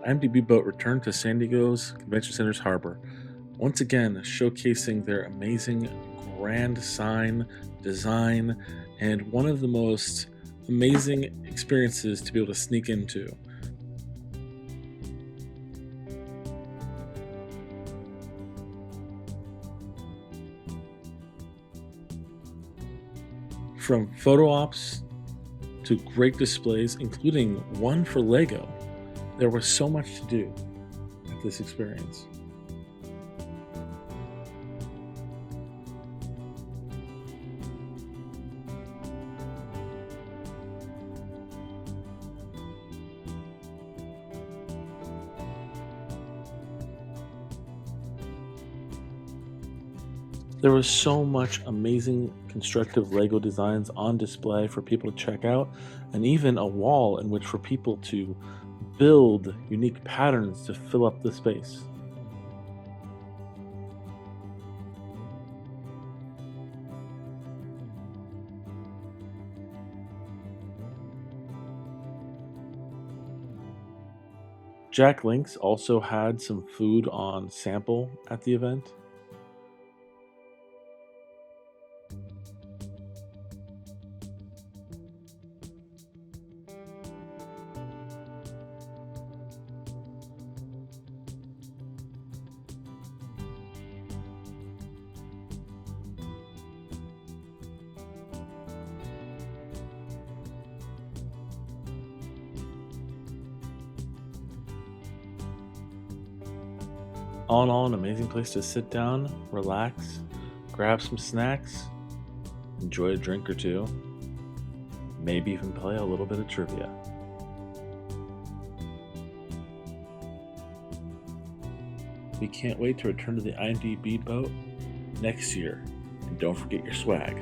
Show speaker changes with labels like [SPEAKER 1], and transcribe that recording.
[SPEAKER 1] IMDb boat returned to San Diego's Convention Center's harbor, once again showcasing their amazing grand sign design and one of the most amazing experiences to be able to sneak into. From photo ops to great displays, including one for Lego, there was so much to do at this experience. There was so much amazing constructive Lego designs on display for people to check out, and even a wall in which for people to build unique patterns to fill up the space. Jack Links also had some food on sample at the event. All in all, an amazing place to sit down, relax, grab some snacks, enjoy a drink or two, maybe even play a little bit of trivia. We can't wait to return to the IMDb boat next year. And don't forget your swag.